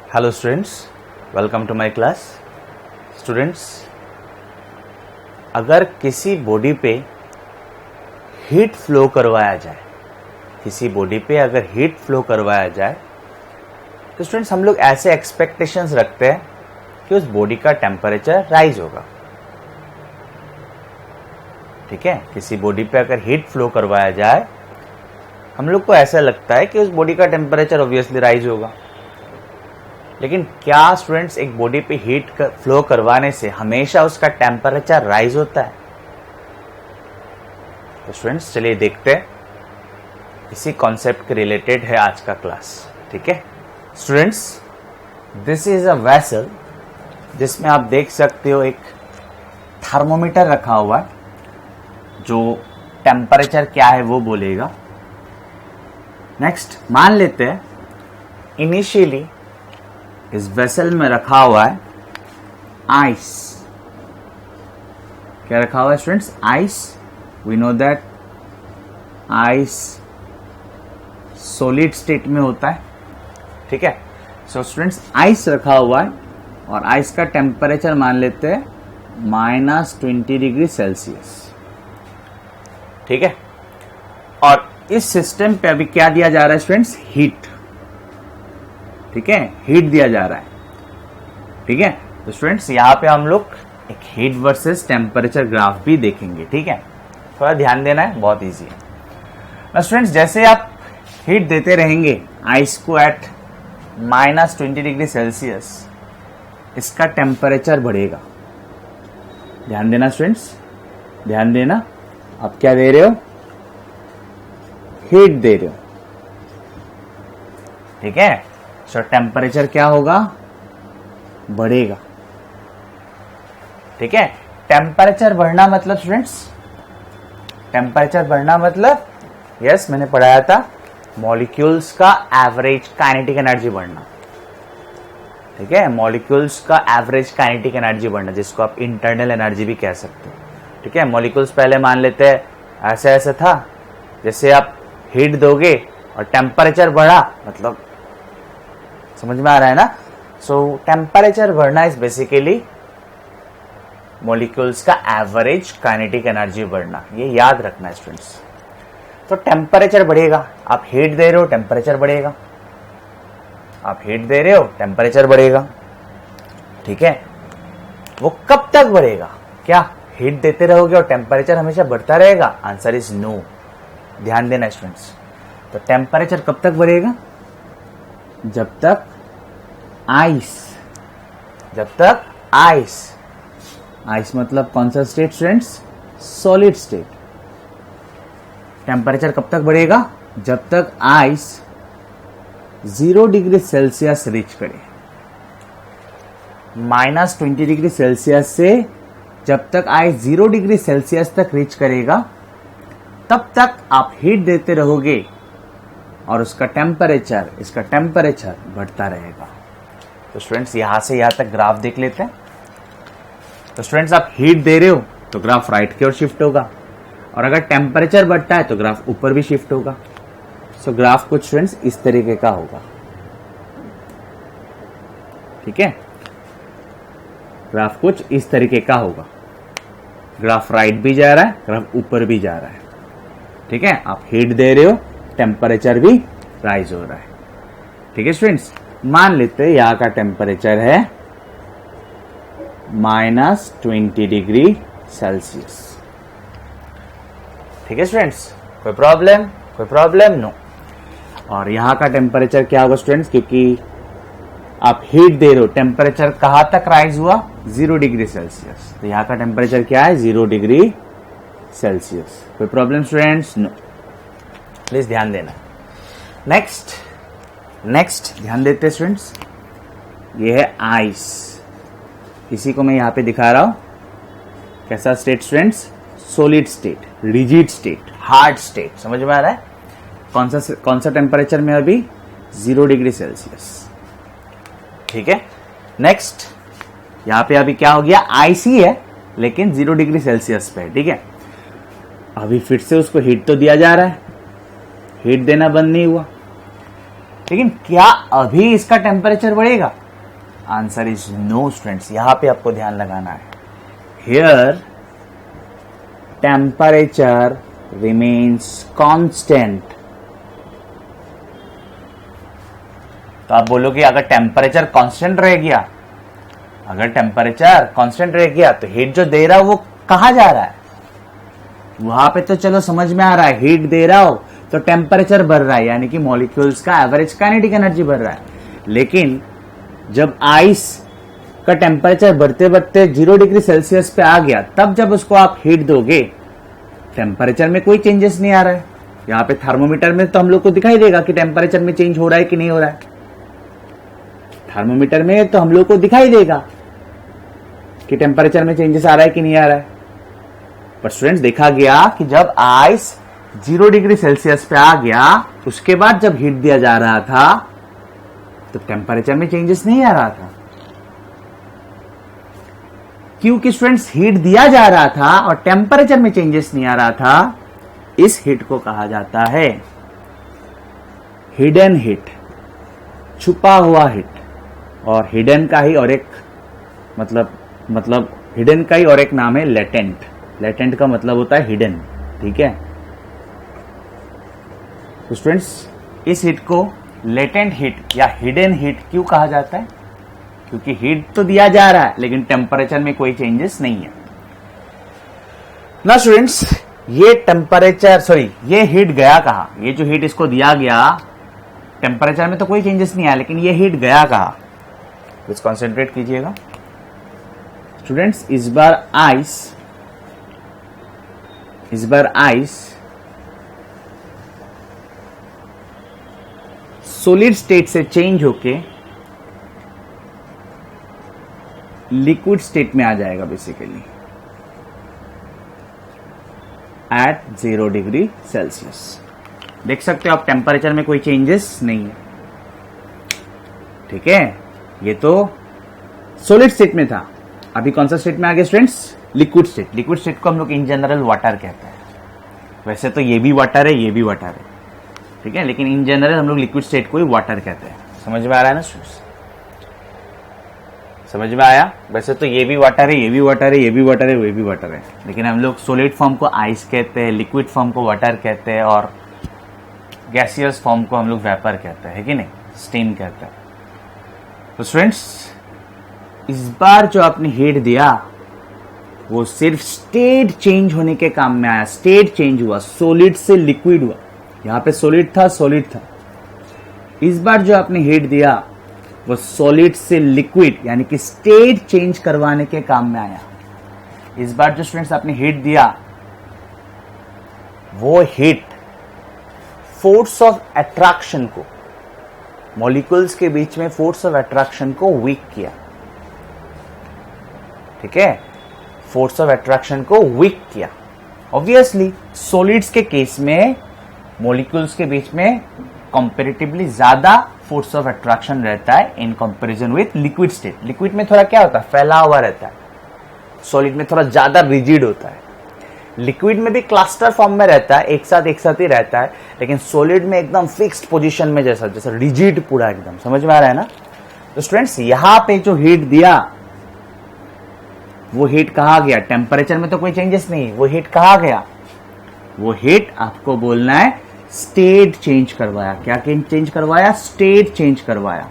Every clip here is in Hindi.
Hello students, welcome to my class. Students, अगर किसी बॉडी पे हीट फ्लो करवाया जाए, तो स्टूडेंट्स हम लोग ऐसे एक्सपेक्टेशंस रखते हैं कि उस बॉडी का टेम्परेचर राइज होगा। ठीक है, किसी बॉडी पे अगर हीट फ्लो करवाया जाए, हम लोग को ऐसा लगता है कि उस बॉडी का टेम्परेचर ऑब्वियसली राइज होगा। लेकिन क्या स्टूडेंट्स एक बॉडी पे हीट फ्लो करवाने से हमेशा उसका टेम्परेचर राइज होता है? तो स्टूडेंट्स चलिए देखते हैं, इसी कॉन्सेप्ट के रिलेटेड है आज का क्लास। ठीक है students, this is a vessel जिसमें आप देख सकते हो एक थर्मोमीटर रखा हुआ है जो टेम्परेचर क्या है वो बोलेगा। नेक्स्ट मान लेते हैं इनिशियली इस वेसल में रखा हुआ है आइस। क्या रखा हुआ है students? Ice. We know that ice solid state में होता है। ठीक है, सो स्टूडेंट्स आइस रखा हुआ है और आइस का टेम्परेचर मान लेते हैं -20 डिग्री सेल्सियस। ठीक है, और इस सिस्टम पे अभी क्या दिया जा रहा है स्टूडेंट्स? हीट। ठीक है, हीट दिया जा रहा है। ठीक है, तो स्टूडेंट्स यहां पे हम लोग एक हीट वर्सेस टेम्परेचर ग्राफ भी देखेंगे। ठीक है, थोड़ा ध्यान देना है, बहुत इजी है ना स्टूडेंट्स। जैसे आप हीट देते रहेंगे आइस को एट -20 डिग्री सेल्सियस, इसका टेम्परेचर बढ़ेगा। ध्यान देना स्टूडेंट्स, ध्यान देना। आप क्या दे रहे हो? हीट दे रहे हो। ठीक है, सो टेम्परेचर क्या होगा? बढ़ेगा। ठीक है, टेम्परेचर बढ़ना मतलब स्टूडेंट्स, टेम्परेचर बढ़ना मतलब यस मैंने पढ़ाया था मॉलिक्यूल्स का एवरेज काइनेटिक एनर्जी बढ़ना। ठीक है, मॉलिक्यूल्स का एवरेज काइनेटिक एनर्जी बढ़ना, जिसको आप इंटरनल एनर्जी भी कह सकते हो। ठीक है, मॉलिक्यूल्स पहले मान लेते हैं ऐसा ऐसा था, जैसे आप हीट दोगे और टेम्परेचर बढ़ा, मतलब समझ में आ रहा है ना? सो टेम्परेचर बढ़ना इज बेसिकली मॉलिक्यूल्स का एवरेज काइनेटिक एनर्जी बढ़ना। ये याद रखना है स्टूडेंट्स। तो टेम्परेचर बढ़ेगा, आप हीट दे रहे हो टेम्परेचर बढ़ेगा, आप हीट दे रहे हो टेम्परेचर बढ़ेगा। ठीक है, वो कब तक बढ़ेगा? क्या हीट देते रहोगे और टेम्परेचर हमेशा बढ़ता रहेगा? Answer is no. ध्यान देना स्टूडेंट्स। तो टेम्परेचर कब तक बढ़ेगा? जब तक आइस मतलब कौन सा state students? Solid state. Temperature कब तक बढ़ेगा? जब तक आइस 0 डिग्री सेल्सियस रीच करे। -20 डिग्री सेल्सियस से जब तक आइस 0 डिग्री सेल्सियस तक रीच करेगा, तब तक आप हीट देते रहोगे और इसका टेम्परेचर बढ़ता रहेगा। तो स्टूडेंट्स यहां से यहां तक ग्राफ देख लेते हैं। तो स्टूडेंट्स आप हीट दे रहे हो तो ग्राफ राइट की ओर शिफ्ट होगा, और अगर टेम्परेचर बढ़ता है तो ग्राफ ऊपर भी शिफ्ट होगा। सो ग्राफ कुछ स्टूडेंट्स इस तरीके का होगा। ठीक है, ग्राफ कुछ इस तरीके का होगा। ग्राफ राइट भी जा रहा है, ग्राफ ऊपर भी जा रहा है। ठीक है, आप हीट दे रहे हो, टेम्परेचर भी राइज हो रहा है। ठीक है स्टूडेंट्स, मान लेते हैं यहां का टेम्परेचर है -20 डिग्री सेल्सियस। ठीक है स्टूडेंट्स, कोई प्रॉब्लम? नो। और यहां का टेम्परेचर क्या होगा स्टूडेंट्स? क्योंकि आप हीट दे रहे हो, टेम्परेचर कहां तक राइज हुआ? 0 डिग्री सेल्सियस। तो यहां का टेम्परेचर क्या है? 0 डिग्री सेल्सियस। कोई प्रॉब्लम स्टूडेंट्स? नो। प्लीज ध्यान देना। नेक्स्ट ध्यान देते स्टूडेंट्स, ये है आइस। इसी को मैं यहां पे दिखा रहा हूं। कैसा state students? Solid state, rigid state, hard state. समझ में आ रहा है? कौन सा टेम्परेचर में अभी? 0 डिग्री सेल्सियस। ठीक है, नेक्स्ट यहां पे अभी क्या हो गया? आइस ही है लेकिन 0 डिग्री सेल्सियस पे है। ठीक है, अभी फिर से उसको हीट तो दिया जा रहा है, हीट देना बंद नहीं हुआ। लेकिन क्या अभी इसका टेम्परेचर बढ़ेगा? Answer is no students. यहां पे आपको ध्यान लगाना है। Here temperature remains constant. तो आप बोलोगे अगर टेम्परेचर कांस्टेंट रह गया, अगर टेम्परेचर कांस्टेंट रह गया तो हीट जो दे रहा है वो कहां जा रहा है? वहां पे तो चलो समझ में आ रहा है, हीट दे रहा हो तो टेम्परेचर बढ़ रहा है, यानी कि मॉलिक्यूल्स का एवरेज काइनेटिक एनर्जी बढ़ रहा है। लेकिन जब आइस का टेम्परेचर बढ़ते बढ़ते 0 डिग्री सेल्सियस पे आ गया, तब जब उसको आप हीट दोगे, टेम्परेचर में कोई चेंजेस नहीं आ रहा है। यहाँ पे थर्मोमीटर में तो हम लोग को दिखाई देगा कि टेम्परेचर में चेंज हो रहा है कि नहीं हो रहा है। थर्मोमीटर में तो हम लोग को दिखाई देगा कि टेम्परेचर में चेंजेस आ रहा है कि नहीं आ रहा है। पर स्टूडेंट्स देखा गया कि जब आइस 0 डिग्री सेल्सियस पे आ गया, उसके बाद जब हीट दिया जा रहा था तो टेम्परेचर में चेंजेस नहीं आ रहा था, क्योंकि स्टूडेंट्स हीट दिया जा रहा था और टेम्परेचर में चेंजेस नहीं आ रहा था। इस हीट को कहा जाता है हिडन हीट, छुपा हुआ हीट। और हिडन का ही और एक मतलब हिडन का ही और एक नाम है लेटेंट। लेटेंट का मतलब होता है हिडन, ठीक है। तो स्टूडेंट्स इस हीट को लेटेंट हीट या हिडन हीट क्यों कहा जाता है? क्योंकि हीट तो दिया जा रहा है लेकिन टेम्परेचर में कोई चेंजेस नहीं है ना स्टूडेंट्स। ये हीट गया कहां? ये जो हीट इसको दिया गया, टेम्परेचर में तो कोई चेंजेस नहीं आया, लेकिन ये हीट गया कहां? कुछ कॉन्सेंट्रेट कीजिएगा स्टूडेंट्स। इस बार आइस सॉलिड स्टेट से चेंज होके लिक्विड स्टेट में आ जाएगा बेसिकली एट 0 डिग्री सेल्सियस। देख सकते हो आप टेम्परेचर में कोई चेंजेस नहीं है, ठीक है। ये तो सॉलिड स्टेट में था, अभी कौन सा स्टेट में आ गया students? Liquid state. Liquid state को हम लोग इन जनरल वाटर कहते हैं। वैसे तो ये भी वाटर है, ये भी वाटर है, ठीक है, लेकिन इन जनरल हम लोग लिक्विड स्टेट को ही वाटर कहते हैं। समझ में आ रहा है ना स्टूडेंट्स? समझ में आया? वैसे तो ये भी वाटर है, ये भी वाटर है, ये भी वाटर है, ये भी वाटर है, लेकिन हम लोग सॉलिड फॉर्म को आइस कहते हैं, लिक्विड फॉर्म को वाटर कहते हैं, और गैसियस फॉर्म को हम लोग वेपर कहते हैं, कि नहीं, स्टीम कहते हैं। तो स्टूडेंट्स इस बार जो आपने हीट दिया वो सिर्फ स्टेट चेंज होने के काम में आया। स्टेट चेंज हुआ, सॉलिड से लिक्विड हुआ। यहां पे सॉलिड था। इस बार जो आपने हीट दिया वो सॉलिड से लिक्विड यानी कि स्टेट चेंज करवाने के काम में आया। इस बार जो स्टूडेंट्स आपने हीट दिया वो हीट फोर्स ऑफ अट्रैक्शन को, मॉलिक्यूल्स के बीच में फोर्स ऑफ अट्रैक्शन को वीक किया, ठीक है, फोर्स ऑफ अट्रैक्शन को वीक किया। ऑब्वियसली सॉलिड्स के केस में मॉलिक्यूल्स के बीच में कंपैरेटिवली ज्यादा फोर्स ऑफ अट्रैक्शन रहता है in comparison with liquid state. Liquid में थोड़ा क्या होता है, फैला हुआ रहता है, सॉलिड में थोड़ा ज्यादा रिजिड होता है। लिक्विड में भी क्लस्टर फॉर्म में रहता है, एक साथ ही रहता है, लेकिन सॉलिड में एकदम फिक्स्ड पोजीशन में जैसा रिजिड पूरा एकदम। समझ में आ रहा है ना? तो स्टूडेंट्स यहां पे जो हीट दिया वो हीट कहा गया, टेम्परेचर में तो कोई चेंजेस नहीं, वो हीट कहा गया, वो हीट आपको बोलना है स्टेट चेंज करवाया। क्या चेंज करवाया? स्टेट चेंज करवाया।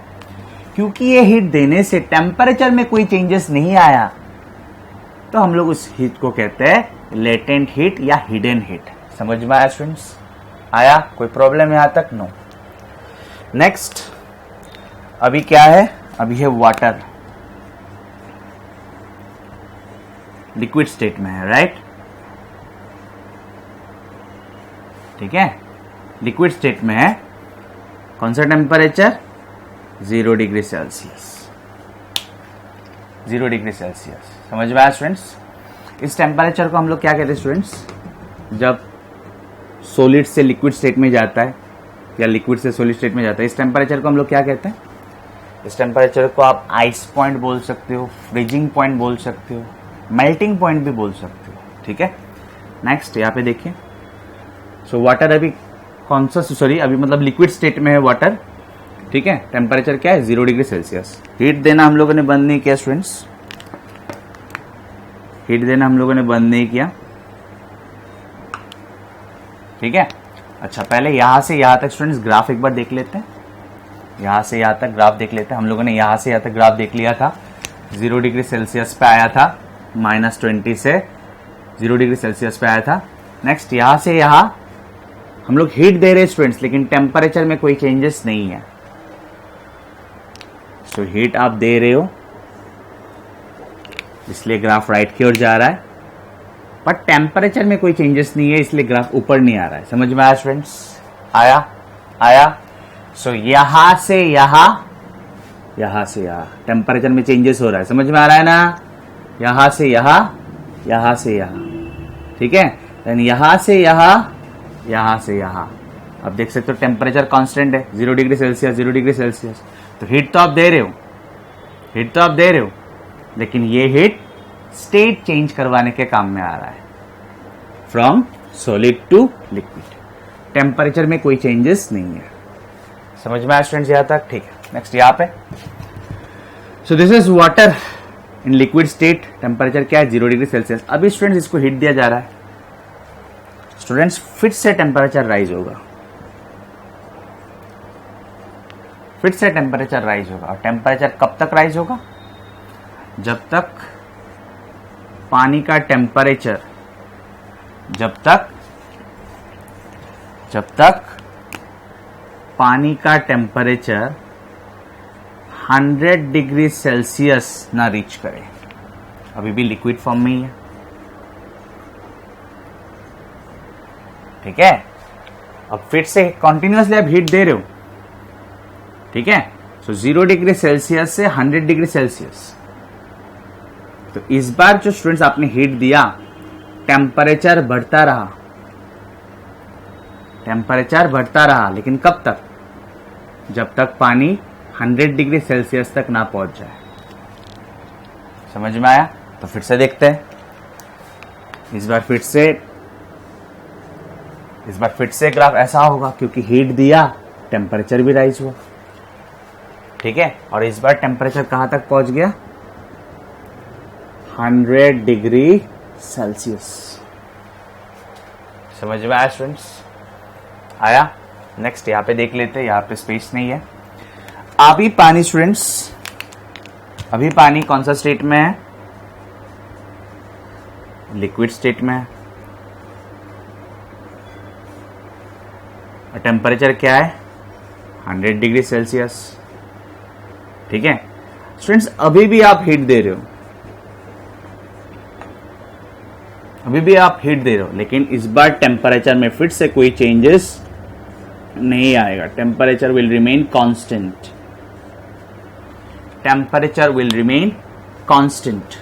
क्योंकि ये हीट देने से टेम्परेचर में कोई चेंजेस नहीं आया, तो हम लोग उस हीट को कहते हैं लेटेंट हीट या हिडन हीट। समझ में आया स्टूडेंट्स? आया? कोई प्रॉब्लम यहां तक? नो। नेक्स्ट अभी क्या है? अभी है वाटर, लिक्विड स्टेट में है, राइट? ठीक है, लिक्विड स्टेट में है। कौन सा temperature? 0 degree Celsius. 0 degree Celsius. समझ में आया स्टूडेंट्स? इस टेम्परेचर को हम लोग क्या कहते हैं स्टूडेंट्स? जब सॉलिड से लिक्विड स्टेट में जाता है या लिक्विड से सॉलिड स्टेट में जाता है, इस टेम्परेचर को हम लोग क्या कहते हैं? इस टेम्परेचर को आप आइस पॉइंट बोल सकते हो, फ्रीजिंग पॉइंट बोल सकते हो, मेल्टिंग पॉइंट भी बोल सकते हो, ठीक है। नेक्स्ट यहाँ पे देखिए, सो वाटर अभी कौन सा, सॉरी अभी मतलब लिक्विड स्टेट में है वाटर, ठीक है, टेम्परेचर क्या है 0 डिग्री सेल्सियस। हीट देना हम लोगों ने बंद नहीं किया स्टूडेंट्स, हीट देना हम लोगों ने बंद नहीं किया, ठीक है। अच्छा, पहले यहां से यहां तक स्टूडेंट्स ग्राफ एक बार देख लेते हैं, यहां से यहां तक ग्राफ देख लेते हैं। हम लोगों ने यहां से यहां तक ग्राफ देख लिया था, 0 डिग्री सेल्सियस पे आया था, -20 से 0 डिग्री सेल्सियस पे आया था। नेक्स्ट यहां से यहां हम लोग हीट दे रहे हैं स्टूडेंट्स, लेकिन टेम्परेचर में कोई चेंजेस नहीं है। तो हीट आप दे रहे हो इसलिए ग्राफ राइट की ओर जा रहा है, पर टेम्परेचर में कोई चेंजेस नहीं है इसलिए ग्राफ ऊपर नहीं आ रहा है। समझ में आया स्टूडेंट्स? आया। सो यहां से यहां टेम्परेचर में चेंजेस हो रहा है, समझ में आ रहा है ना? यहां से यहां ठीक है। देन यहां से यहां अब देख सकते हो टेम्परेचर कांस्टेंट है, 0 डिग्री सेल्सियस। तो हीट तो आप दे रहे हो, लेकिन ये हीट स्टेट चेंज करवाने के काम में आ रहा है, from solid to liquid. Temperature में कोई चेंजेस नहीं है। समझ में आया स्टूडेंट्स यहां तक? ठीक है। नेक्स्ट यहां पे, so this is water in liquid state, temperature क्या है 0 डिग्री सेल्सियस। अभी स्टूडेंट्स इसको हीट दिया जा रहा है, स्टूडेंट्स फिर से टेम्परेचर राइज होगा, और टेम्परेचर कब तक राइज होगा? जब तक पानी का टेम्परेचर, जब तक पानी का टेम्परेचर 100 डिग्री सेल्सियस ना रीच करे। अभी भी लिक्विड फॉर्म में ही है, ठीक है। अब फिर से कंटिन्यूअसली आप हीट दे रहे हो, ठीक है। सो 0 डिग्री सेल्सियस से 100 डिग्री सेल्सियस। तो इस बार जो स्टूडेंट्स आपने हीट दिया, टेम्परेचर बढ़ता रहा, लेकिन कब तक? जब तक पानी 100 डिग्री सेल्सियस तक ना पहुंच जाए। समझ में आया? तो फिर से देखते हैं, इस बार फिर से ग्राफ ऐसा होगा, क्योंकि हीट दिया, टेम्परेचर भी राइज हुआ, ठीक है। और इस बार टेम्परेचर कहां तक पहुंच गया? 100 डिग्री सेल्सियस। समझ में आया स्टूडेंट्स? आया। नेक्स्ट यहां पे देख लेते हैं, यहां पे स्पेस नहीं है। अभी पानी स्टूडेंट्स, अभी पानी कौन सा स्टेट में है? लिक्विड स्टेट में है। टेम्परेचर क्या है? 100 डिग्री सेल्सियस, ठीक है। स्टूडेंट्स अभी भी आप हीट दे रहे हो, लेकिन इस बार टेम्परेचर में फिर से कोई चेंजेस नहीं आएगा। Temperature will remain constant.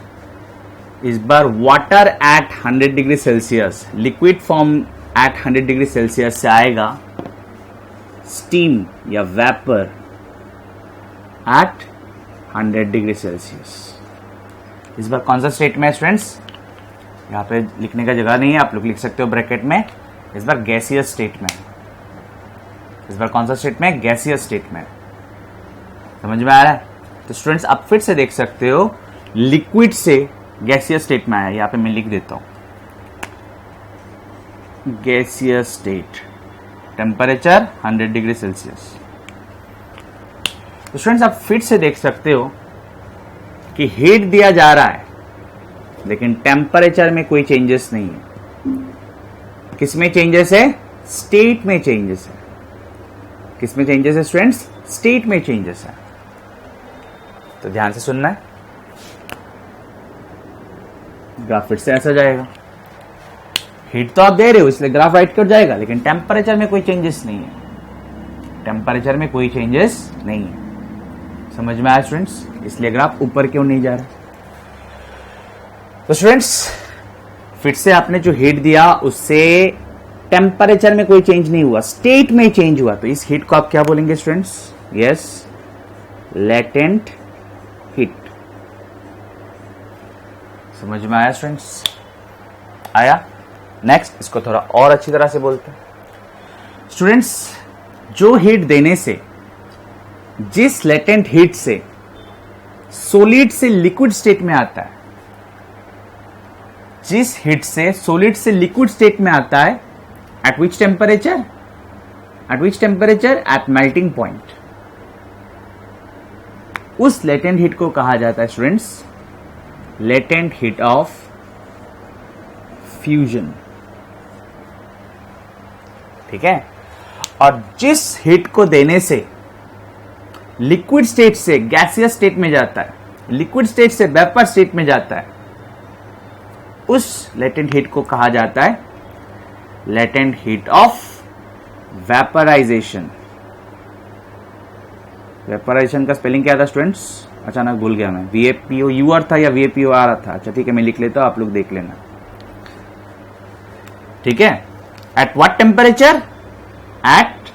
इस बार water at 100 degree Celsius, liquid form at 100 degree Celsius से आएगा स्टीम या वेपर एट 100 डिग्री सेल्सियस। इस बार कौन सा स्टेट में है स्टूडेंट्स? यहां पे लिखने का जगह नहीं है, आप लोग लिख सकते हो ब्रैकेट में। इस बार गैसियस स्टेट में। इस बार कौन सा स्टेट में? गैसियस स्टेट में। समझ में आ रहा है? तो स्टूडेंट्स आप फिर से देख सकते हो, लिक्विड से गैसियस स्टेट में आया। यहां पे मैं लिख देता हूं, gaseous state, temperature 100 degree Celsius. तो स्टूडेंट्स आप फिर से देख सकते हो कि हीट दिया जा रहा है, लेकिन टेम्परेचर में कोई चेंजेस नहीं है। किसमें चेंजेस है? स्टेट में चेंजेस है। किसमें चेंजेस है स्टूडेंट्स? स्टेट में चेंजेस है। तो ध्यान से सुनना है, ग्राफ फिर से ऐसा जाएगा। हीट तो आप दे रहे हो इसलिए ग्राफ राइट कर जाएगा, लेकिन टेम्परेचर में कोई चेंजेस नहीं है। समझ में आया स्टूडेंट्स? इसलिए ग्राफ ऊपर क्यों नहीं जा रहा? तो स्टूडेंट्स फिर से आपने जो हीट दिया उससे टेम्परेचर में कोई चेंज नहीं हुआ, स्टेट में चेंज हुआ। तो इस हीट को आप क्या बोलेंगे स्टूडेंट्स? Yes, latent heat. समझ में आया स्टूडेंट्स? आया। नेक्स्ट इसको थोड़ा और अच्छी तरह से बोलते हैं। स्टूडेंट्स जो हीट देने से जिस लेटेंट हीट से सॉलिड से लिक्विड स्टेट में आता है, जिस हीट से सॉलिड से लिक्विड स्टेट में आता है, at which temperature, at which temperature, at melting point, उस लेटेंट हीट को कहा जाता है students latent heat of fusion. ठीक है, और जिस हीट को देने से लिक्विड स्टेट से गैसियस स्टेट में जाता है, लिक्विड स्टेट से वेपर स्टेट में जाता है, उस लेटेंट हीट को कहा जाता है latent heat of vaporisation. Vaporisation का स्पेलिंग क्या था स्टूडेंट्स? अचानक भूल गया मैं, VAPO UR था या VAPO आ रहा था? अच्छा ठीक है, मैं लिख लेता हूं, आप लोग देख लेना। ठीक है, at what temperature? At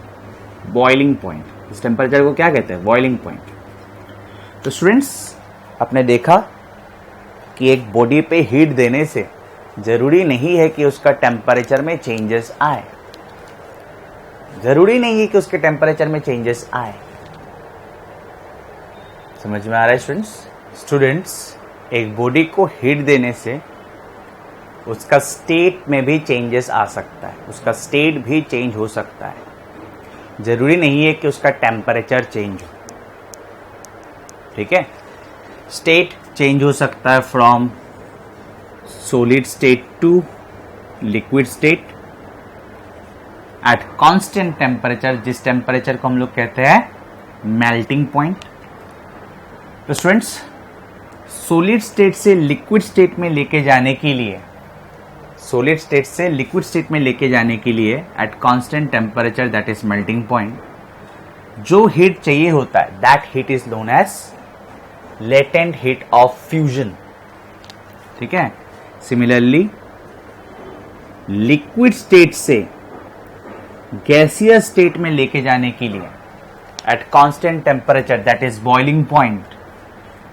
boiling point. इस टेम्परेचर को क्या कहते हैं? Boiling point. तो स्टूडेंट्स, आपने देखा कि एक बॉडी पे हीट देने से जरूरी नहीं है कि उसका टेम्परेचर में चेंजेस आए, जरूरी नहीं है कि उसके टेम्परेचर में चेंजेस आए। समझ में आ रहा है स्टूडेंट्स? स्टूडेंट्स, एक बॉडी को हीट देने से उसका स्टेट में भी चेंजेस आ सकता है, उसका स्टेट भी चेंज हो सकता है, जरूरी नहीं है कि उसका टेम्परेचर चेंज हो। ठीक है, स्टेट चेंज हो सकता है from solid state to liquid state at constant temperature, जिस टेम्परेचर को हम लोग कहते हैं मेल्टिंग पॉइंट। तो स्टूडेंट्स, सॉलिड स्टेट से लिक्विड स्टेट में लेके जाने के लिए, सॉलिड स्टेट से लिक्विड स्टेट में लेके जाने के लिए at constant temperature that is melting point, जो हीट चाहिए होता है that heat is known as latent heat of fusion. ठीक है, सिमिलरली लिक्विड स्टेट से गैसियस स्टेट में लेके जाने के लिए at constant temperature that is boiling point,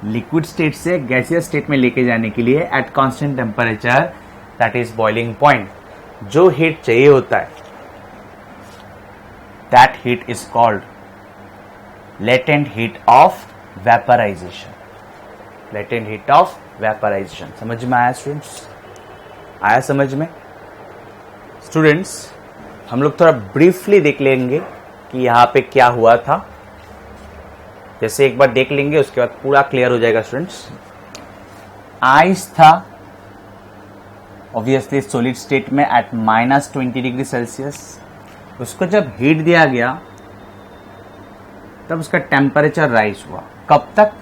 liquid state से गैसियस स्टेट में लेके जाने के लिए at constant temperature that is boiling point, जो हीट चाहिए होता है that heat is called latent heat of vaporisation. Latent heat of vaporisation. समझ में आया स्टूडेंट्स? आया समझ में? स्टूडेंट्स, हम लोग थोड़ा ब्रीफली देख लेंगे कि यहां पे क्या हुआ था। जैसे एक बार देख लेंगे, उसके बाद पूरा क्लियर हो जाएगा स्टूडेंट्स। आइस था ऑब्वियसली सॉलिड स्टेट में एट -20 डिग्री सेल्सियस। उसको जब हीट दिया गया तब उसका टेम्परेचर राइज हुआ। कब तक?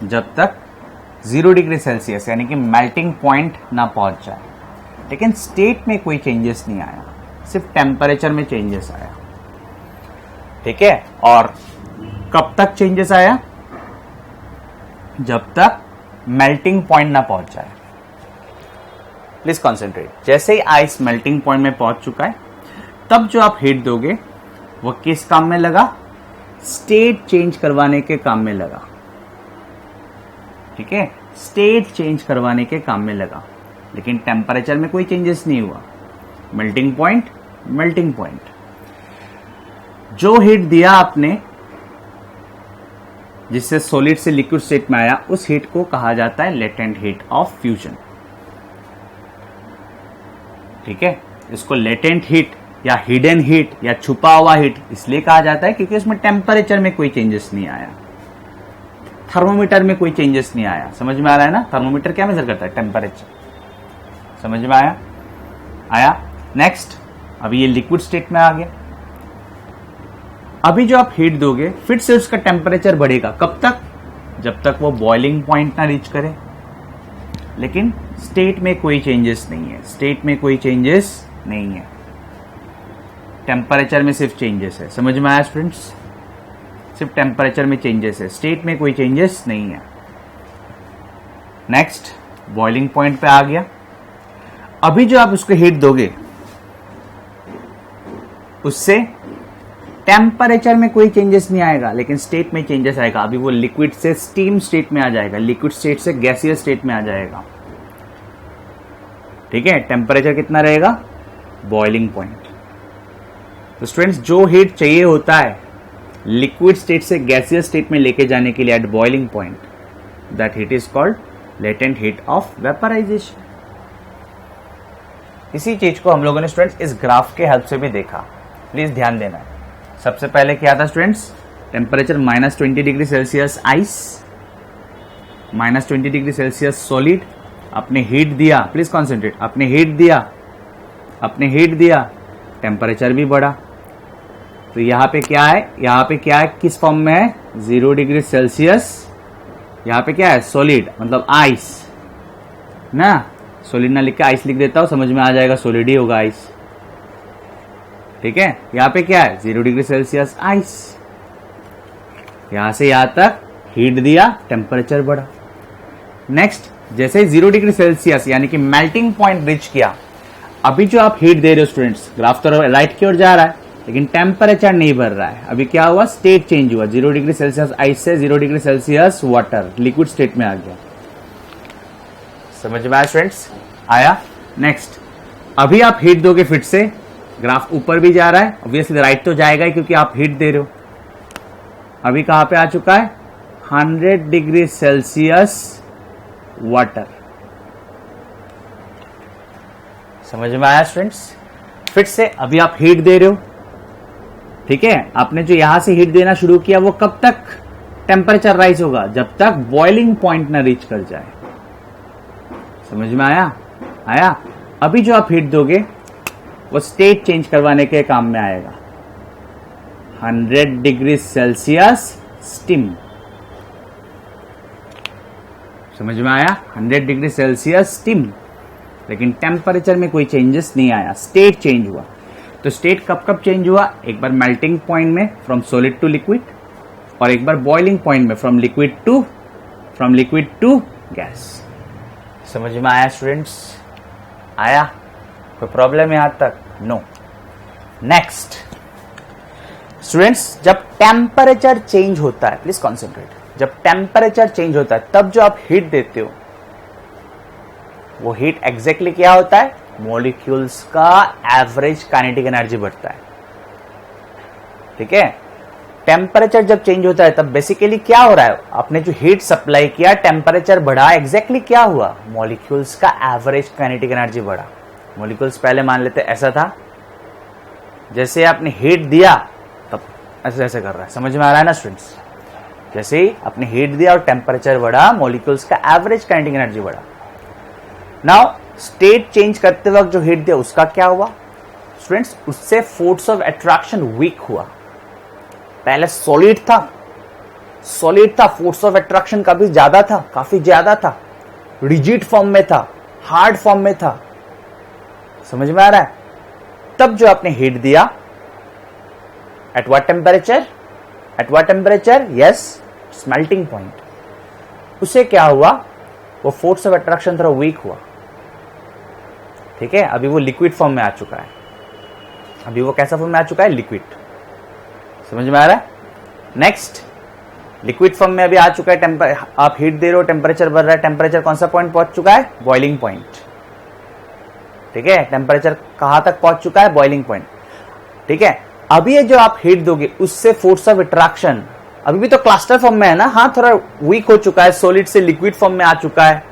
जब तक 0 डिग्री सेल्सियस यानी कि मेल्टिंग पॉइंट ना पहुंच जाए। लेकिन स्टेट में कोई चेंजेस नहीं आया, सिर्फ टेम्परेचर में चेंजेस आया। ठीक है, और कब तक चेंजेस आया? जब तक मेल्टिंग पॉइंट ना पहुंच जाए। Please concentrate. जैसे ही आइस मेल्टिंग पॉइंट में पहुंच चुका है, तब जो आप हीट दोगे वो किस काम में लगा? स्टेट चेंज करवाने के काम में लगा। ठीक है, स्टेट चेंज करवाने के काम में लगा, लेकिन टेम्परेचर में कोई चेंजेस नहीं हुआ। Melting point, melting point. जो हीट दिया आपने, जिससे सॉलिड से लिक्विड स्टेट में आया, उस हीट को कहा जाता है लेटेंट हीट ऑफ फ्यूजन। ठीक है, इसको लेटेंट हीट या हिडन हीट या छुपा हुआ हीट इसलिए कहा जाता है क्योंकि उसमें टेम्परेचर में कोई चेंजेस नहीं आया, थर्मोमीटर में कोई चेंजेस नहीं आया। समझ में आ रहा है ना? थर्मोमीटर क्या मेजर करता है? टेम्परेचर। समझ में आया? आया। नेक्स्ट, अभी ये लिक्विड स्टेट में आ गया। अभी जो आप हीट दोगे फिर से उसका टेम्परेचर बढ़ेगा। कब तक? जब तक वो बॉइलिंग पॉइंट ना रीच करे। लेकिन स्टेट में कोई चेंजेस नहीं है, स्टेट में कोई चेंजेस नहीं है, टेम्परेचर में सिर्फ चेंजेस है। समझ में आया स्टूडेंट्स? सिर्फ टेम्परेचर में चेंजेस है, स्टेट में कोई चेंजेस नहीं है। नेक्स्ट, बॉइलिंग पॉइंट पे आ गया। अभी जो आप उसको हीट दोगे उससे टेम्परेचर में कोई चेंजेस नहीं आएगा, लेकिन स्टेट में चेंजेस आएगा। अभी वो लिक्विड से स्टीम स्टेट में आ जाएगा, लिक्विड स्टेट से गैसियस स्टेट में आ जाएगा। ठीक है, टेम्परेचर कितना रहेगा? Boiling point. तो स्टूडेंट्स, जो हीट चाहिए होता है लिक्विड स्टेट से गैसियस स्टेट में लेके जाने के लिए at boiling point, that heat is called latent heat of vaporisation. इसी चीज को हम लोगों ने स्टूडेंट्स इस ग्राफ के हेल्प से भी देखा, प्लीज ध्यान देना। सबसे पहले क्या था students, temperature -20 degree Celsius ice, -20 degree Celsius solid, आपने हीट दिया, प्लीज कॉन्सेंट्रेट, आपने हीट दिया, टेम्परेचर भी बढ़ा। तो यहाँ पे क्या है, किस फॉर्म में है, 0 डिग्री सेल्सियस, यहाँ पे क्या है, सॉलिड मतलब आइस ना, सॉलिड ना लिख के आइस लिख देता हूं, समझ में आ जाएगा, सॉलिड ही होगा आइस, ठीक है। यहाँ पे क्या है, 0 डिग्री सेल्सियस आइस, यहां से यहां तक हीट दिया, टेम्परेचर बढ़ा। नेक्स्ट, जैसे 0 डिग्री सेल्सियस यानी कि मेल्टिंग पॉइंट रीच किया, अभी जो आप हीट दे रहे हो स्टूडेंट्स, ग्राफ तो राइट की ओर जा रहा है लेकिन टेम्परेचर नहीं बढ़ रहा है। अभी क्या हुआ, स्टेट चेंज हुआ, 0 डिग्री सेल्सियस आइस से 0 degree Celsius water, liquid state में आ गया। समझ में आया स्टूडेंट्स, आया। नेक्स्ट, अभी आप हीट दोगे फिर से, ग्राफ ऊपर भी जा रहा है, ऑब्वियसली राइट तो जाएगा ही क्योंकि आप हीट दे रहे हो। अभी कहां पे आ चुका है, 100 डिग्री सेल्सियस वाटर। समझ में आया स्टूडेंट्स, फिर से अभी आप हीट दे रहे हो, ठीक है। आपने जो यहां से हीट देना शुरू किया वो कब तक टेम्परेचर राइज होगा, जब तक बॉइलिंग पॉइंट ना रीच कर जाए। समझ में आया। अभी जो आप हीट दोगे वो स्टेट चेंज करवाने के काम में आएगा, 100 डिग्री सेल्सियस स्टीम। समझ में आया, 100 डिग्री सेल्सियस स्टीम, लेकिन टेम्परेचर में कोई चेंजेस नहीं आया, स्टेट चेंज हुआ। तो स्टेट कब चेंज हुआ, एक बार मेल्टिंग पॉइंट में फ्रॉम सॉलिड टू लिक्विड, और एक बार बॉइलिंग पॉइंट में फ्रॉम लिक्विड टू गैस। समझ में आया स्टूडेंट्स, आया, कोई प्रॉब्लम यहां तक, नो। नेक्स्ट स्टूडेंट्स, जब टेम्परेचर चेंज होता है, प्लीज कॉन्सेंट्रेट, जब टेम्परेचर चेंज होता है तब जो आप हीट देते हो वो हीट एग्जैक्टली क्या होता है, मॉलिक्यूल्स का एवरेज काइनेटिक एनर्जी बढ़ता है, ठीक है। टेम्परेचर जब चेंज होता है तब बेसिकली क्या हो रहा है, आपने जो हीट सप्लाई किया, टेम्परेचर बढ़ा, एग्जैक्टली क्या हुआ, मॉलिक्यूल्स का एवरेज काइनेटिक एनर्जी बढ़ा। मॉलिक्यूल्स पहले मान लेते ऐसा था, जैसे आपने हीट दिया तब ऐसे कर रहा है। समझ में आ रहा है ना स्टूडेंट्स, जैसे ही आपने हीट दिया और टेम्परेचर बढ़ा, मॉलिक्यूल्स का एवरेज काइनेटिक एनर्जी बढ़ा। नाउ स्टेट चेंज करते वक्त जो हीट दिया उसका क्या हुआ स्टूडेंट्स, उससे फोर्स ऑफ अट्रैक्शन वीक हुआ। पहले सॉलिड था, फोर्स ऑफ अट्रैक्शन काफी ज्यादा था, रिजिड फॉर्म में था, हार्ड फॉर्म में था। समझ में आ रहा है, तब जो आपने हीट दिया, eight what temperature, yes, melting point, उससे क्या हुआ, वो फोर्स ऑफ अट्रैक्शन थोड़ा वीक हुआ, ठीक है। अभी वो लिक्विड फॉर्म में आ चुका है, अभी वो कैसा फॉर्म में आ चुका है, लिक्विड। समझ में आ रहा है। नेक्स्ट, लिक्विड फॉर्म में अभी आ चुका है, आप हीट दे रहे हो, टेम्परेचर बढ़ रहा है, टेम्परेचर कौन सा पॉइंट पहुंच चुका है, बॉइलिंग पॉइंट, ठीक है। टेम्परेचर कहां तक पहुंच चुका है, बॉइलिंग पॉइंट, ठीक है। अभी ये जो आप हीट दोगे उससे फोर्स ऑफ अट्रैक्शन अभी भी तो क्लस्टर फॉर्म में है ना, हाँ, थोड़ा वीक हो चुका है, सॉलिड से लिक्विड फॉर्म में आ चुका है,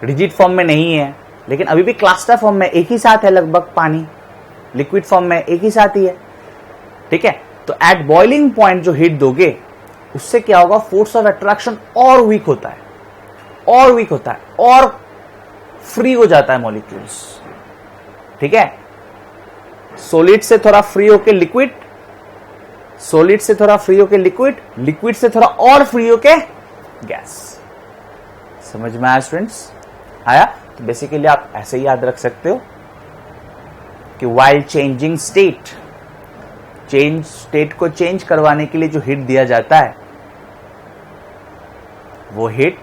रिजिड फॉर्म में नहीं है, लेकिन अभी भी क्लस्टर फॉर्म में एक ही साथ है, लगभग पानी लिक्विड फॉर्म में एक ही साथ ही है, ठीक है। तो एट बॉइलिंग पॉइंट जो हीट दोगे उससे क्या होगा, फोर्स ऑफ अट्रैक्शन और वीक होता है, और फ्री हो जाता है मॉलिक्यूल्स, ठीक है। सॉलिड से थोड़ा फ्री होके लिक्विड, लिक्विड से थोड़ा और फ्री होके गैस। समझ में आया स्टूडेंट्स, आया। तो बेसिकली आप ऐसे ही याद रख सकते हो कि वाइल चेंजिंग स्टेट को चेंज करवाने के लिए जो हीट दिया जाता है वो हीट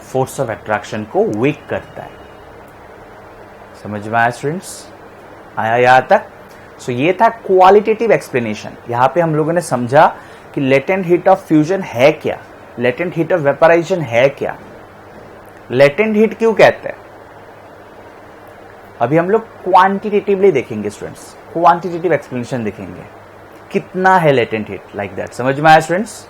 फोर्स ऑफ अट्रैक्शन को वीक करता है। समझ में आया स्टूडेंट्स, आया यहां तक। सो ये था क्वालिटेटिव एक्सप्लेनेशन। यहां पे हम लोगों ने समझा कि लेटेंट हीट ऑफ फ्यूजन है क्या, लेटेंट हीट ऑफ वेपराइजेशन है क्या, लेटेंट हीट क्यों कहते हैं। अभी हम लोग क्वांटिटेटिवली देखेंगे स्टूडेंट्स, क्वांटिटेटिव एक्सप्लेनेशन देखेंगे। कितना है लेटेंट हीट, लाइक दैट। समझ में आया स्टूडेंट्स?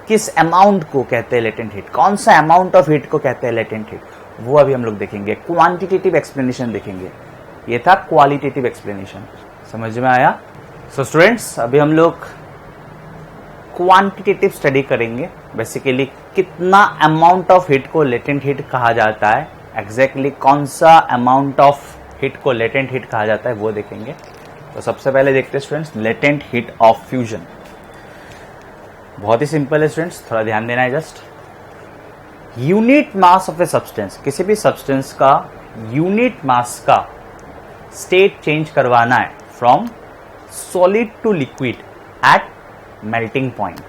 किस अमाउंट को कहते हैं लेटेंट हीट, कौन सा अमाउंट ऑफ हीट को कहते हैं लेटेंट हीट, वो अभी हम लोग देखेंगे। क्वांटिटेटिव एक्सप्लेनेशन देखेंगे, ये था क्वालिटेटिव एक्सप्लेनेशन। समझ में आया? सो स्टूडेंट्स, अभी हम लोग क्वांटिटेटिव स्टडी करेंगे। बेसिकली कितना अमाउंट ऑफ हीट को लेटेंट हीट कहा जाता है, एग्जैक्टली कौन सा अमाउंट ऑफ हीट को लेटेंट हीट कहा जाता है वो देखेंगे। तो सबसे पहले देखते हैं students latent heat of fusion. बहुत ही सिंपल है स्टूडेंट्स, थोड़ा ध्यान देना है just. Unit mass of a substance, किसी भी सब्सटेंस का यूनिट मास का स्टेट चेंज करवाना है from solid to liquid at melting point.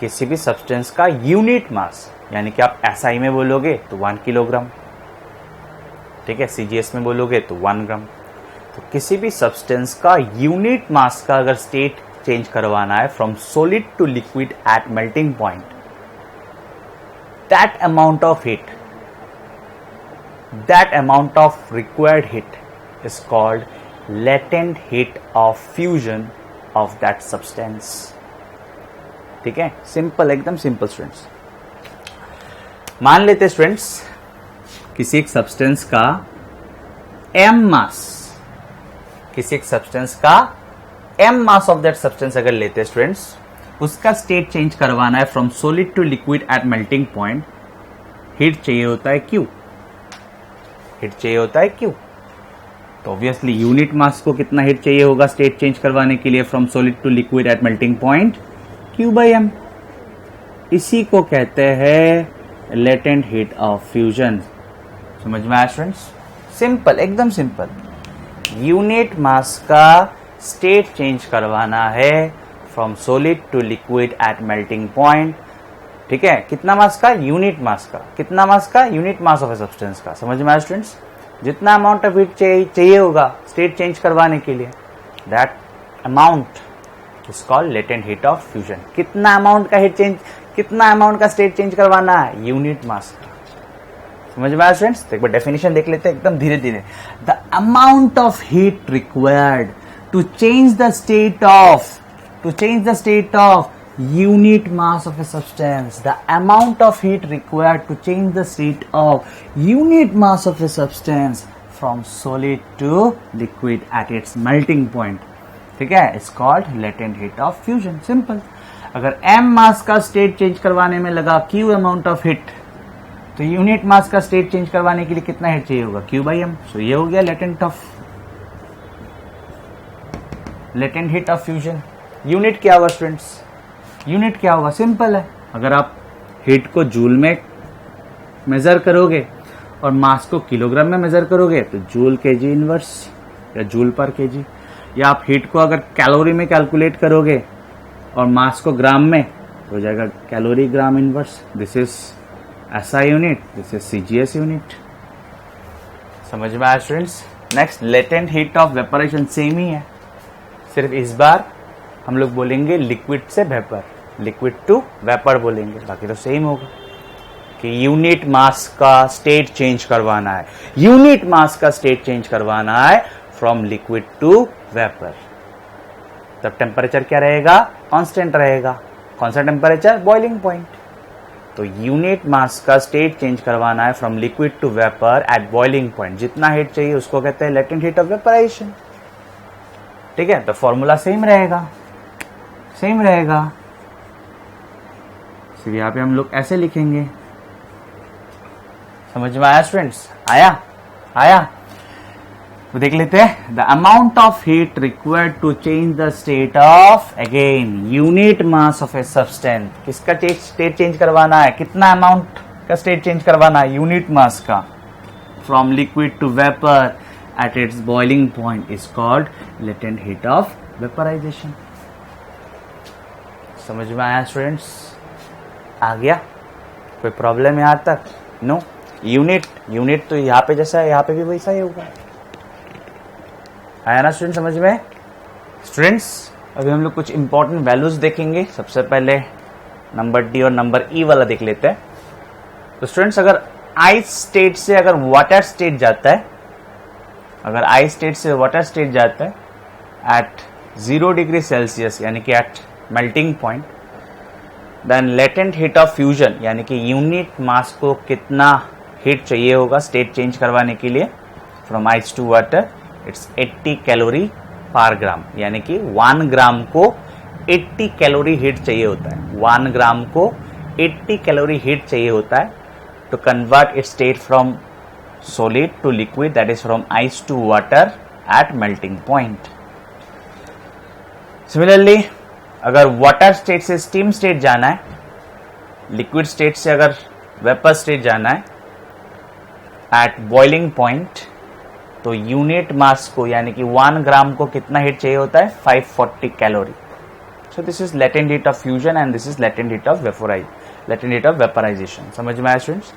किसी भी सब्सटेंस का यूनिट मास, यानी कि आप एसआई में बोलोगे तो 1 किलोग्राम, ठीक है, सीजीएस में बोलोगे तो 1 ग्राम। तो किसी भी सब्सटेंस का यूनिट मास का अगर स्टेट चेंज करवाना है from solid to liquid at melting point, that amount of heat, that amount of required heat is called latent heat of fusion of that substance. ठीक है, सिंपल, एकदम सिंपल स्टूडेंट्स। मान लेते स्टूडेंट्स किसी एक सब्सटेंस का m मास, किसी एक सब्सटेंस का m mass of that substance अगर लेते स्टूडेंट्स, उसका स्टेट चेंज करवाना है from solid to liquid at melting point, heat चाहिए होता है Q, हीट चाहिए होता है Q। तो ऑब्वियसली यूनिट मास को कितना हीट चाहिए होगा स्टेट चेंज करवाने के लिए from solid to liquid at melting point, Q/m। इसी को कहते हैं लेटेंट हीट ऑफ फ्यूजन। समझ में आया स्टूडेंट्स? सिंपल, एकदम सिंपल। यूनिट मास का स्टेट चेंज करवाना है from solid to liquid at melting point. ठीक है, कितना मास का? यूनिट मास का। कितना मास का? Unit mass of a substance का। समझ में आया स्टूडेंट्स? जितना अमाउंट ऑफ हीट चाहिए होगा स्टेट चेंज करवाने के लिए, that amount is called latent heat of fusion. कितना अमाउंट का हीट चेंज, कितना अमाउंट का स्टेट चेंज करवाना है? यूनिट मास का। समझ में आया स्टूडेंट्स? तो एक बार डेफिनेशन देख लेते हैं एकदम धीरे धीरे। The amount of heat required to change the state of, to change the state of unit mass of a substance, the amount of heat required to change the state of unit mass of a substance from solid to liquid at its melting point, ठीक है, is called latent heat of fusion। Simple. अगर m मास का स्टेट चेंज करवाने में लगा q अमाउंट ऑफ हीट, तो यूनिट मास का स्टेट चेंज करवाने के लिए कितना हीट चाहिए होगा? Q/m। सो ये हो गया latent heat of fusion. Unit क्या होगा स्टूडेंट्स? यूनिट क्या होगा? सिंपल है। अगर आप हीट को जूल में मेजर करोगे और मास को किलोग्राम में मेजर करोगे तो जूल केजी इनवर्स या जूल पर केजी, या आप हीट को अगर कैलोरी में कैलकुलेट करोगे और मास को ग्राम में, तो हो जाएगा calorie gram inverse. This is SI unit, this is CGS unit. समझ में आया students? Next latent heat of vaporisation same ही है, सिर्फ इस बार हम लोग बोलेंगे लिक्विड से वेपर, लिक्विड टू वेपर बोलेंगे, बाकी तो सेम होगा कि यूनिट मास का स्टेट चेंज करवाना है, यूनिट मास का स्टेट चेंज करवाना है फ्रॉम लिक्विड टू वेपर। तब टेम्परेचर क्या रहेगा? कांस्टेंट रहेगा। कौन सा टेम्परेचर? Boiling point. तो यूनिट मास का स्टेट चेंज करवाना है from liquid to vapour at boiling point, जितना हीट चाहिए उसको कहते हैं लेटेंट हीट ऑफ वेपराइजेशन। ठीक है, तो फॉर्मूला सेम रहेगा, सेम रहेगा। सिर्फ यहां पे हम लोग ऐसे लिखेंगे। समझ में आया स्टूडेंट्स? आया। तो देख लेते हैं। The amount of heat required to change the state of, again unit mass of a substance. किसका स्टेट चेंज करवाना है? कितना अमाउंट का स्टेट चेंज करवाना है? यूनिट मास का, from liquid to vapour at its boiling point is called latent heat of vaporisation. समझ में आया स्टूडेंट्स? आ गया? कोई प्रॉब्लम यहां तक? नो। यूनिट तो यहां पे जैसा है यहां पे भी वैसा ही होगा। आया ना स्टूडेंट समझ में? स्टूडेंट्स अभी हम लोग कुछ इंपॉर्टेंट वैल्यूज देखेंगे। सबसे पहले नंबर डी और नंबर ई वाला देख लेते हैं। तो स्टूडेंट्स अगर आइस स्टेट से अगर वाटर स्टेट जाता है, अगर आइस स्टेट से वाटर स्टेट जाता है एट 0 डिग्री सेल्सियस यानी कि at melting point, then latent heat of fusion यानी कि यूनिट मास को कितना हीट चाहिए होगा स्टेट चेंज करवाने के लिए from ice to water, its 80 calorie per gram, यानी कि 1 ग्राम को 80 कैलोरी हीट चाहिए होता है। 1 ग्राम को 80 कैलोरी हीट चाहिए होता है to convert it state from solid to liquid, that is from ice to water at melting point. Similarly, अगर वाटर स्टेट से स्टीम स्टेट जाना है, लिक्विड स्टेट से अगर वेपर स्टेट जाना है एट बॉइलिंग पॉइंट, तो यूनिट मास को यानी कि 1 ग्राम को कितना हीट चाहिए होता है 540 calorie. So this is latent heat of fusion and this is latent heat of vaporisation. समझ में आया स्टूडेंट्स?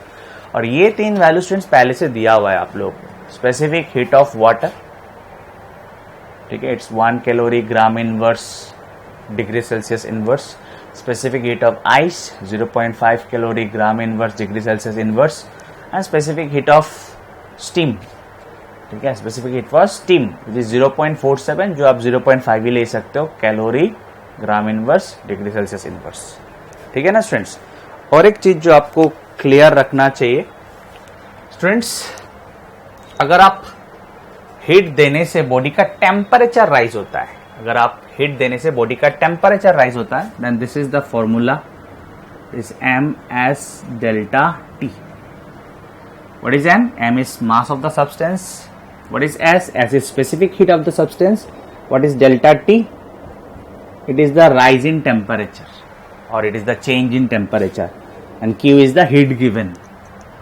और ये 3 वैल्यू स्टूडेंट्स पहले से दिया हुआ है आप लोग को। स्पेसिफिक हीट ऑफ वाटर, ठीक है, it's 1 calorie gram inverse degree Celsius inverse. Specific heat of ice 0.5 calorie gram inverse degree Celsius inverse. And specific heat of steam, ठीक है, specific heat for steam it is 0.47, जो आप 0.5 ही ले सकते हो calorie gram inverse degree Celsius inverse. ठीक है ना स्टूडेंट्स? और एक चीज जो आपको क्लियर रखना चाहिए स्टूडेंट्स, अगर आप हीट देने से बॉडी का टेम्परेचर राइज होता है, अगर आप हीट देने से बॉडी का टेम्परेचर राइज होता है, then this is the formula, is M S delta T. What is M? M is mass of the substance. What is S? S is specific heat of the substance. What is delta T? It is the rise in temperature और it is the change in temperature, and Q is the heat given.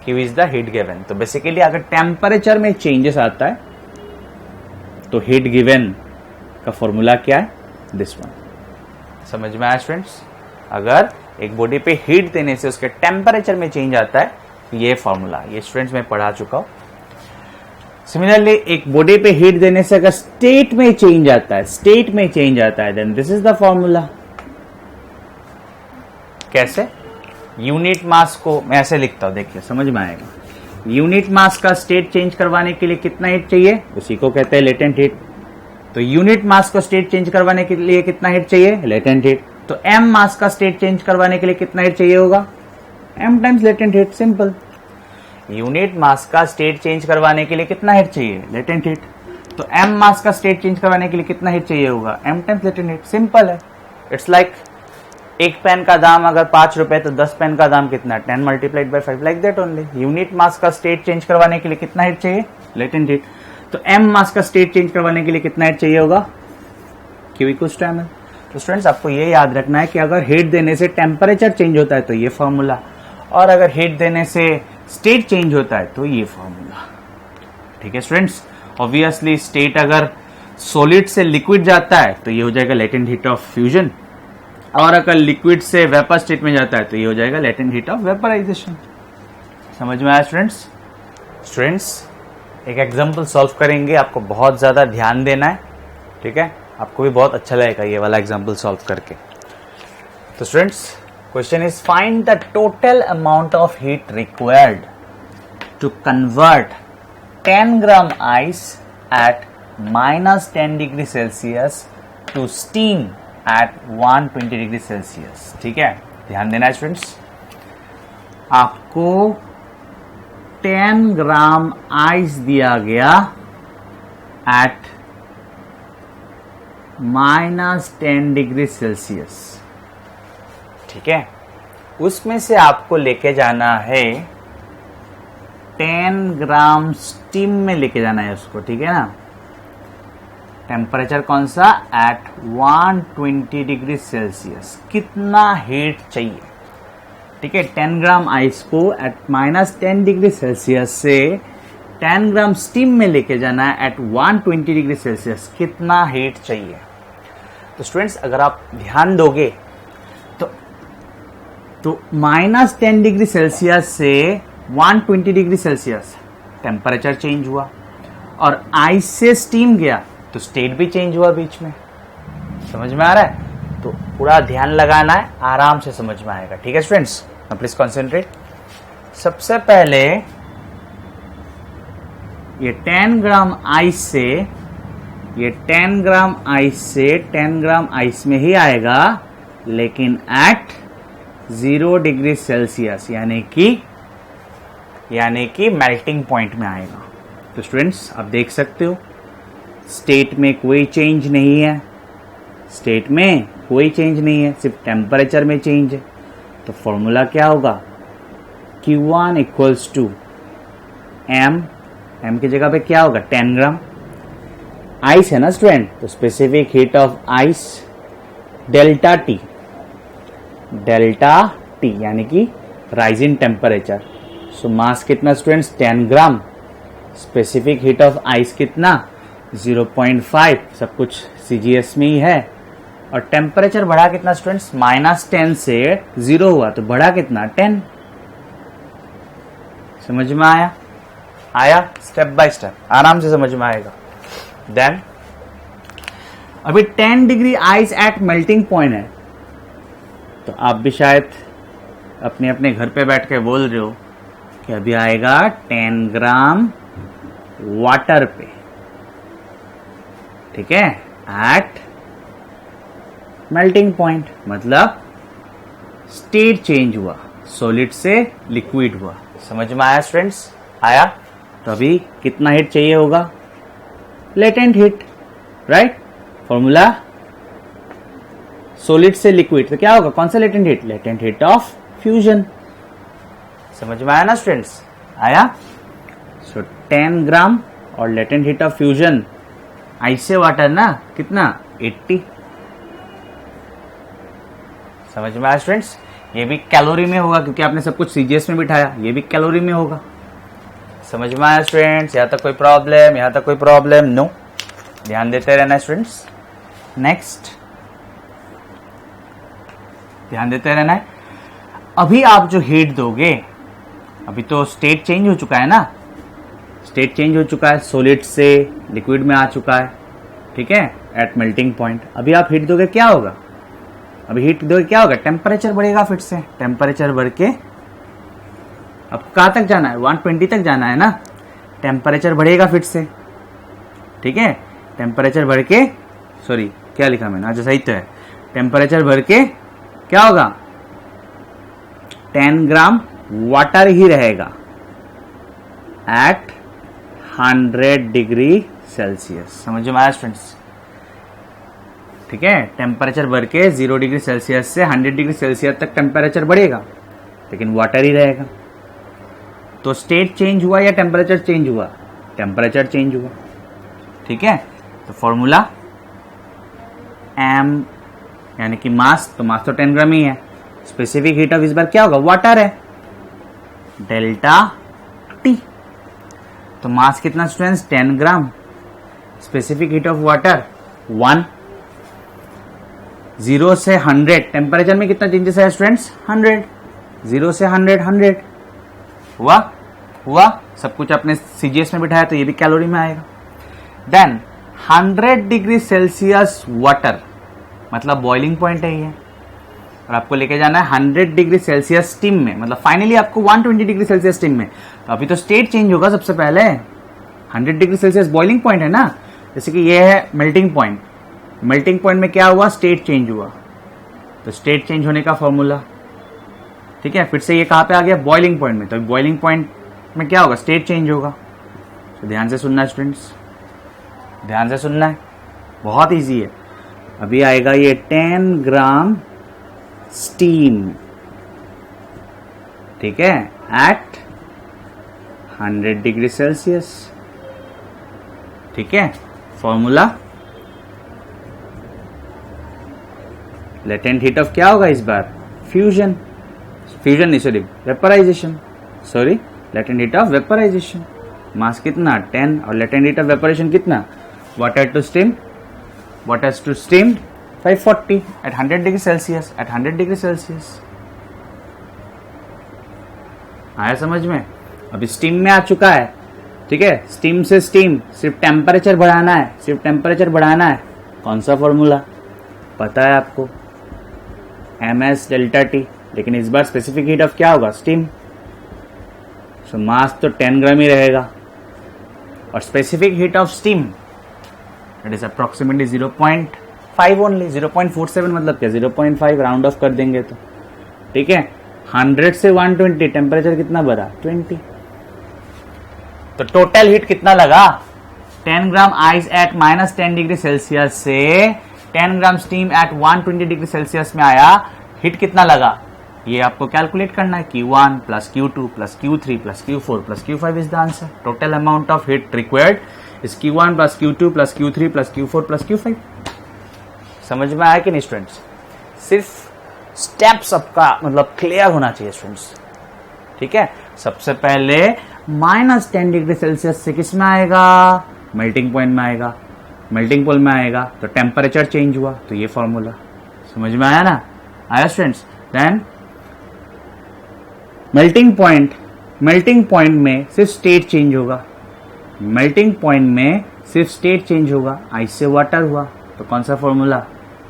Q is the heat given. तो बेसिकली अगर टेम्परेचर में चेंजेस आता है तो हीट गिवन का फॉर्मूला क्या है? This one. समझ में आया स्टूडेंट्स? अगर एक बॉडी पे हीट देने से उसके टेम्परेचर में चेंज आता है, ये फॉर्मूला, ये स्टूडेंट्स मैं पढ़ा चुका हूं। सिमिलरली एक बॉडी पे हीट देने से अगर स्टेट में चेंज आता है, then this is the formula. कैसे? यूनिट मास को मैं ऐसे लिखता हूं, देखिए समझ में आएगा। यूनिट मास का स्टेट चेंज करवाने के लिए कितना हीट चाहिए, उसी को कहते हैं लेटेंट हीट। तो यूनिट मास को स्टेट चेंज करवाने के लिए कितना हीट चाहिए? Latent heat. तो एम मास का स्टेट चेंज करवाने के लिए कितना हीट चाहिए होगा? M times latent heat. Simple. Unit mass का स्टेट चेंज करवाने के लिए कितना हीट चाहिए? Latent heat. तो एम मास का स्टेट चेंज करवाने के लिए कितना हीट चाहिए होगा? M times latent heat. Simple है। इट्स लाइक एक पेन का दाम अगर 5 रुपए तो 10 पेन का दाम कितना? 10 multiplied by 5, like that only. Unit mass का स्टेट चेंज करवाने के लिए कितना हीट चाहिए? Latent heat. तो एम मास का स्टेट चेंज करवाने के लिए कितना हीट चाहिए होगा? Q equals to M L. तो स्टूडेंट्स आपको ये याद रखना है कि अगर हीट देने से टेम्परेचर चेंज होता है तो ये फॉर्मूला, और अगर हीट देने से स्टेट चेंज होता है तो ये फॉर्मूला। ठीक है स्टूडेंट्स? ऑब्वियसली स्टेट अगर सॉलिड से लिक्विड जाता है तो ये हो जाएगा लेटेंट हीट ऑफ फ्यूजन, और अगर लिक्विड से वेपर स्टेट में जाता है तो ये हो जाएगा लेटेंट हीट ऑफ वेपराइजेशन। समझ में आया स्टूडेंट्स? एक एग्जांपल सॉल्व करेंगे, आपको बहुत ज्यादा ध्यान देना है, ठीक है? आपको भी बहुत अच्छा लगेगा ये वाला एग्जांपल सॉल्व करके। तो students question is find the total amount of heat required to convert 10 gram ice at -10 degree Celsius to steam at 120 degree Celsius. ठीक है, ध्यान देना है स्टूडेंट्स। आपको 10 ग्राम आइस दिया गया एट -10 डिग्री सेल्सियस, ठीक है? उसमें से आपको लेके जाना है 10 ग्राम स्टीम में लेके जाना है उसको, ठीक है ना? टेम्परेचर कौन सा? At 120 degree Celsius. कितना हीट चाहिए? ठीक है, 10 ग्राम आइस को एट -10 डिग्री सेल्सियस से 10 ग्राम स्टीम में लेके जाना है एट 120 डिग्री सेल्सियस। कितना हीट चाहिए? तो स्टूडेंट्स अगर आप ध्यान दोगे तो -10 डिग्री सेल्सियस से 120 डिग्री सेल्सियस टेम्परेचर चेंज हुआ, और आइस से स्टीम गया तो स्टेट भी चेंज हुआ बीच में। समझ में आ रहा है? तो पूरा ध्यान लगाना है, आराम से समझ में आएगा। ठीक है स्टूडेंट्स, प्लीज कॉन्सेंट्रेट। सबसे पहले ये 10 ग्राम आइस से ये 10 ग्राम आइस से 10 ग्राम आइस में ही आएगा, लेकिन एट 0 डिग्री सेल्सियस, यानी कि मेल्टिंग पॉइंट में आएगा। तो स्टूडेंट्स आप देख सकते हो स्टेट में कोई चेंज नहीं है, स्टेट में कोई चेंज नहीं है, सिर्फ टेम्परेचर में चेंज है। तो फॉर्मूला क्या होगा, Q1 इक्वल्स टू एम की जगह पे क्या होगा 10 ग्राम, आइस है ना स्टूडेंट, तो specific heat of ice delta T यानी कि राइज इन टेम्परेचर। सो मास कितना students 10 gram, specific heat of ice कितना 0.5, सब कुछ CGS में ही है। और टेम्परेचर बढ़ा कितना स्टूडेंट्स, -10 से 0 हुआ तो बढ़ा कितना 10। समझ में आया स्टेप बाय स्टेप, आराम से समझ में आएगा। देन अभी 10 degree ice eight melting point है, तो आप भी शायद अपने अपने घर पे बैठ के बोल रहे हो कि अभी आएगा 10 ग्राम वाटर पे, ठीक है, एट मेल्टिंग पॉइंट, मतलब स्टेट चेंज हुआ, सॉलिड से लिक्विड हुआ। समझ में आया स्टूडेंट्स, आया? तो अभी कितना हीट चाहिए होगा, latent heat, right. Formula solid से लिक्विड, तो क्या होगा, कौन सा latent heat, latent heat of fusion. समझ में आया ना स्टूडेंट्स, आया? सो 10 ग्राम और latent heat of fusion ice से वाटर ना कितना 80। समझ में आया स्टूडेंट्स, ये भी कैलोरी में होगा क्योंकि आपने सब कुछ CGS में बिठाया, ये भी कैलोरी में होगा। समझ में आया स्टूडेंट्स, यहाँ तक कोई प्रॉब्लम, यहाँ तक कोई प्रॉब्लम? नो, ध्यान देते रहना स्टूडेंट्स। नेक्स्ट, ध्यान देते रहना है। अभी आप जो हीट दोगे, अभी तो स्टेट चेंज हो चुका है ना, स्टेट चेंज हो चुका है, सॉलिड से लिक्विड में आ चुका है, ठीक है, एट मेल्टिंग पॉइंट। अभी आप हीट दोगे, क्या होगा, अभी हीट दोगे क्या होगा, टेम्परेचर बढ़ेगा, फिर से टेम्परेचर बढ़ के अब कहाँ तक जाना है, 120 तक जाना है ना, टेम्परेचर बढ़ेगा फिर से, ठीक है, टेम्परेचर बढ़ के, सॉरी क्या लिखा मैंने, अच्छा सही तो है, टेम्परेचर बढ़ के क्या होगा, 10 ग्राम वाटर ही रहेगा एट 100 डिग्री सेल्सियस। समझ में आया स्टूडेंट्स, ठीक है, टेम्परेचर बढ़ के 0 डिग्री सेल्सियस से 100 डिग्री सेल्सियस तक टेम्परेचर बढ़ेगा, लेकिन वाटर ही रहेगा। तो स्टेट चेंज हुआ या टेम्परेचर चेंज हुआ, टेम्परेचर चेंज हुआ, ठीक है। तो फॉर्मूला एम यानी कि मास, तो मास तो 10 ग्राम ही है, स्पेसिफिक हीट ऑफ इस बार क्या होगा, वाटर है, डेल्टा टी। तो मास कितना students 10 gram, specific heat of water 1, 0 से 100, टेम्परेचर में कितना चेंजेस है स्टूडेंट्स 100, 0 से 100 हुआ, सब कुछ आपने CGS में बिठाया तो ये भी कैलोरी में आएगा। देन 100 डिग्री सेल्सियस वाटर, मतलब बॉइलिंग पॉइंट है ये, और आपको लेके जाना है 100 डिग्री सेल्सियस स्टीम में, मतलब फाइनली आपको 120 डिग्री सेल्सियस स्टीम में। तो अभी तो स्टेट चेंज होगा सबसे पहले, 100 डिग्री सेल्सियस बॉइलिंग पॉइंट है ना, जैसे कि ये है मेल्टिंग पॉइंट, मेल्टिंग पॉइंट में क्या हुआ, स्टेट चेंज हुआ, तो स्टेट चेंज होने का फॉर्मूला, ठीक है, फिर से ये कहां पे आ गया, बॉइलिंग पॉइंट में, तो बॉइलिंग पॉइंट में क्या होगा, स्टेट चेंज होगा। तो ध्यान से सुनना है स्टूडेंट्स, ध्यान से सुनना है, बहुत इजी है। अभी आएगा ये 10 ग्राम स्टीम, ठीक है, एट 100 डिग्री सेल्सियस, ठीक है। फॉर्मूला लेटेंट हीट ऑफ क्या होगा इस बार, फ्यूजन नहीं sorry vaporization, sorry latent heat of vaporization. Mass कितना 10 और लेटेंट हीट ऑफ वेपरेशन कितना, water to steam 540 at 100 degree Celsius, at 100 degree Celsius. आया समझ में? अभी स्टीम में आ चुका है, ठीक है, स्टीम से स्टीम, सिर्फ टेम्परेचर बढ़ाना है, सिर्फ टेम्परेचर बढ़ाना है। कौन सा फॉर्मूला पता है आपको, ms डेल्टा टी, लेकिन इस बार स्पेसिफिक हीट ऑफ क्या होगा, स्टीम। सो मास तो 10 ग्राम ही रहेगा, और specific heat of steam it is approximately 0.5 only, 0.47 मतलब क्या 0.5 राउंड ऑफ कर देंगे तो, ठीक है। 100 से 120 टेम्परेचर कितना बढ़ा 20, तो टोटल हीट कितना लगा 10 gram ice at -10 degree Celsius से 10 gram steam at 120 degree Celsius में आया, हीट कितना लगा ये आपको कैलकुलेट करना है। Q1 plus Q2 plus Q3 plus Q4 plus Q5 is the answer. Total amount of heat required is Q1 plus Q2 plus Q3 plus Q4 plus Q5। समझ में आया कि नहीं स्टूडेंट्स? सिर्फ स्टेप्स आपका मतलब क्लियर होना चाहिए स्टूडेंट्स, ठीक है। सबसे पहले -10 डिग्री सेल्सियस से किस में आएगा, मेल्टिंग पॉइंट में आएगा, मेल्टिंग पॉइंट में आएगा तो टेम्परेचर चेंज हुआ, तो ये फॉर्मूला समझ में आया ना, आया स्टूडेंट्स। देन मेल्टिंग पॉइंट में सिर्फ स्टेट चेंज होगा, मेल्टिंग पॉइंट में सिर्फ स्टेट चेंज होगा, आइस से वाटर हुआ, तो कौन सा फॉर्मूला,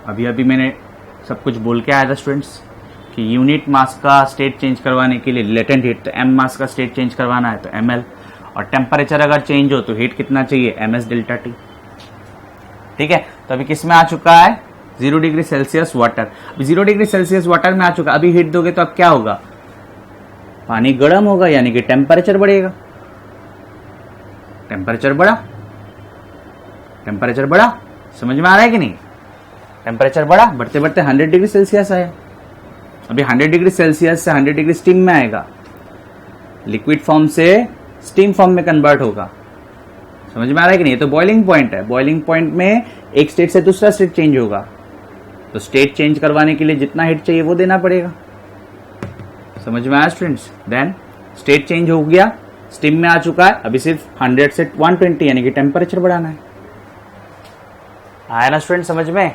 अभी अभी मैंने सब कुछ बोल के आया था स्टूडेंट्स कि यूनिट मास का स्टेट चेंज करवाने के लिए लेटेंट हीट, तो एम मास का स्टेट चेंज करवाना है तो ml, और टेम्परेचर अगर चेंज हो तो हीट कितना चाहिए ms डेल्टा टी, ठीक है। तो अभी किस में आ चुका है 0 degree Celsius water, 0 degree Celsius water में आ चुका, अभी हीट दोगे तो अब क्या होगा, पानी गर्म होगा यानी कि टेम्परेचर बढ़ेगा, टेम्परेचर बढ़ा, समझ में आ रहा है कि नहीं, टेम्परेचर बढ़ा, बढ़ते बढ़ते 100 डिग्री सेल्सियस आया, अभी 100 डिग्री सेल्सियस से 100 डिग्री स्टीम में आएगा, लिक्विड फॉर्म से स्टीम फॉर्म में कन्वर्ट होगा, समझ में आ रहा है कि नहीं। ये तो बॉइलिंग पॉइंट है, बॉइलिंग पॉइंट में एक स्टेट से दूसरा स्टेट चेंज होगा, तो स्टेट चेंज करवाने के लिए जितना हीट चाहिए वो देना पड़ेगा, समझ में आया स्टूडेंट्स। देन स्टेट चेंज हो गया, स्टीम में आ चुका है, अभी सिर्फ 100 से 120 यानी कि टेम्परेचर बढ़ाना है, आया ना स्टूडेंट, समझ में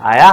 आया।